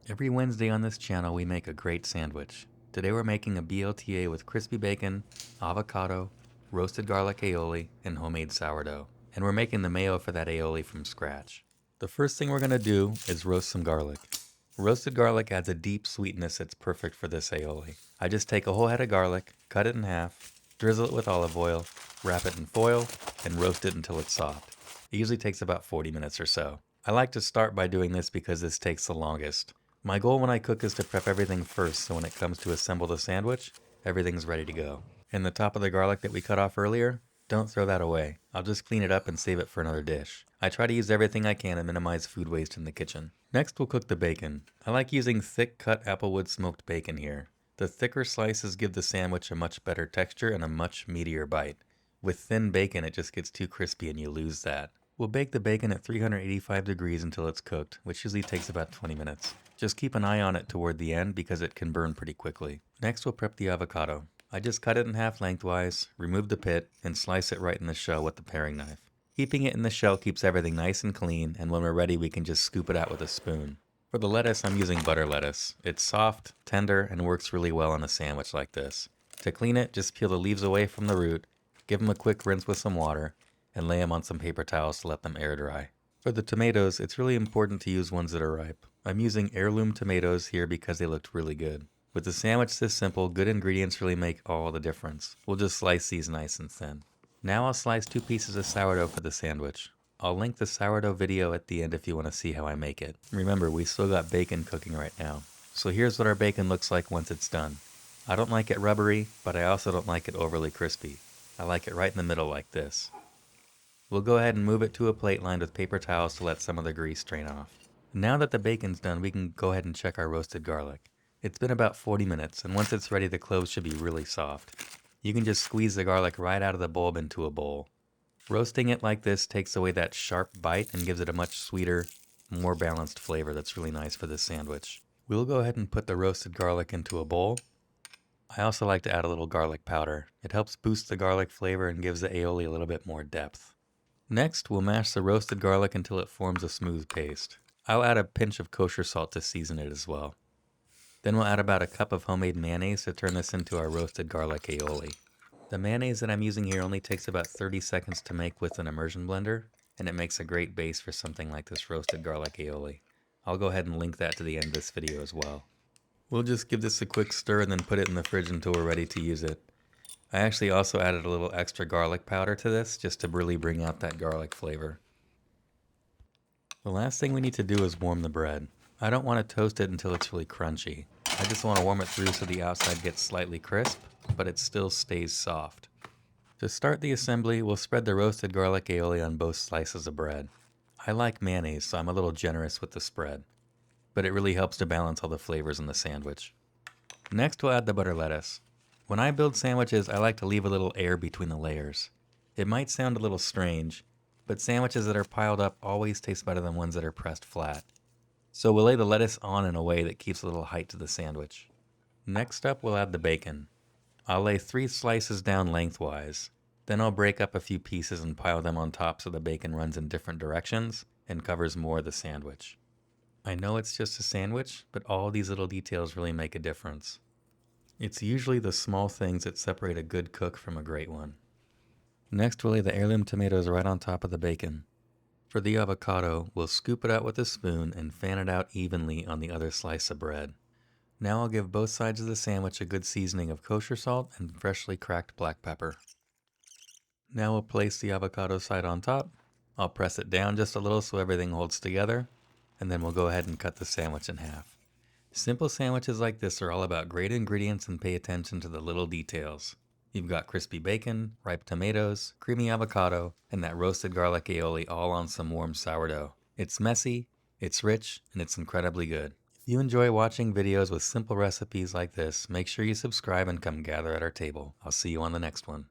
Every Wednesday on this channel we make a great sandwich. Today we're making a BLTA with crispy bacon, avocado, roasted garlic aioli, and homemade sourdough. And we're making the mayo for that aioli from scratch. The first thing we're going to do is roast some garlic. Roasted garlic adds a deep sweetness that's perfect for this aioli. I just take a whole head of garlic, cut it in half, drizzle it with olive oil, wrap it in foil, and roast it until it's soft. It usually takes about 40 minutes or so. I like to start by doing this because this takes the longest. My goal when I cook is to prep everything first, so when it comes to assemble the sandwich, everything's ready to go. And the top of the garlic that we cut off earlier, don't throw that away. I'll just clean it up and save it for another dish. I try to use everything I can and minimize food waste in the kitchen. Next we'll cook the bacon. I like using thick cut applewood smoked bacon here. The thicker slices give the sandwich a much better texture and a much meatier bite. With thin bacon it just gets too crispy and you lose that. We'll bake the bacon at 385 degrees until it's cooked, which usually takes about 20 minutes. Just keep an eye on it toward the end because it can burn pretty quickly. Next we'll prep the avocado. I just cut it in half lengthwise, remove the pit, and slice it right in the shell with the paring knife. Keeping it in the shell keeps everything nice and clean, and when we're ready we can just scoop it out with a spoon. For the lettuce I'm using butter lettuce. It's soft, tender, and works really well on a sandwich like this. To clean it, just peel the leaves away from the root, give them a quick rinse with some water, and lay them on some paper towels to let them air dry. For the tomatoes, it's really important to use ones that are ripe. I'm using heirloom tomatoes here because they looked really good. With a sandwich this simple, good ingredients really make all the difference. We'll just slice these nice and thin. Now I'll slice 2 pieces of sourdough for the sandwich. I'll link the sourdough video at the end if you want to see how I make it. Remember, we still got bacon cooking right now. So here's what our bacon looks like once it's done. I don't like it rubbery, but I also don't like it overly crispy. I like it right in the middle like this. We'll go ahead and move it to a plate lined with paper towels to let some of the grease drain off. Now that the bacon's done, we can go ahead and check our roasted garlic. It's been about 40 minutes, and once it's ready, the cloves should be really soft. You can just squeeze the garlic right out of the bulb into a bowl. Roasting it like this takes away that sharp bite and gives it a much sweeter, more balanced flavor that's really nice for this sandwich. We'll go ahead and put the roasted garlic into a bowl. I also like to add a little garlic powder. It helps boost the garlic flavor and gives the aioli a little bit more depth. Next, we'll mash the roasted garlic until it forms a smooth paste. I'll add a pinch of kosher salt to season it as well. Then we'll add about a cup of homemade mayonnaise to turn this into our roasted garlic aioli. The mayonnaise that I'm using here only takes about 30 seconds to make with an immersion blender, and it makes a great base for something like this roasted garlic aioli. I'll go ahead and link that to the end of this video as well. We'll just give this a quick stir and then put it in the fridge until we're ready to use it. I actually also added a little extra garlic powder to this just to really bring out that garlic flavor. The last thing we need to do is warm the bread. I don't want to toast it until it's really crunchy. I just want to warm it through so the outside gets slightly crisp, but it still stays soft. To start the assembly, we'll spread the roasted garlic aioli on both slices of bread. I like mayonnaise, so I'm a little generous with the spread, but it really helps to balance all the flavors in the sandwich. Next, we'll add the butter lettuce. When I build sandwiches, I like to leave a little air between the layers. It might sound a little strange, but sandwiches that are piled up always taste better than ones that are pressed flat. So we'll lay the lettuce on in a way that keeps a little height to the sandwich. Next up, we'll add the bacon. I'll lay 3 slices down lengthwise. Then I'll break up a few pieces and pile them on top so the bacon runs in different directions and covers more of the sandwich. I know it's just a sandwich, but all these little details really make a difference. It's usually the small things that separate a good cook from a great one. Next, we'll lay the heirloom tomatoes right on top of the bacon. For the avocado, we'll scoop it out with a spoon and fan it out evenly on the other slice of bread. Now I'll give both sides of the sandwich a good seasoning of kosher salt and freshly cracked black pepper. Now we'll place the avocado side on top. I'll press it down just a little so everything holds together, and then we'll go ahead and cut the sandwich in half. Simple sandwiches like this are all about great ingredients and pay attention to the little details. You've got crispy bacon, ripe tomatoes, creamy avocado, and that roasted garlic aioli all on some warm sourdough. It's messy, it's rich, and it's incredibly good. If you enjoy watching videos with simple recipes like this, make sure you subscribe and come gather at our table. I'll see you on the next one.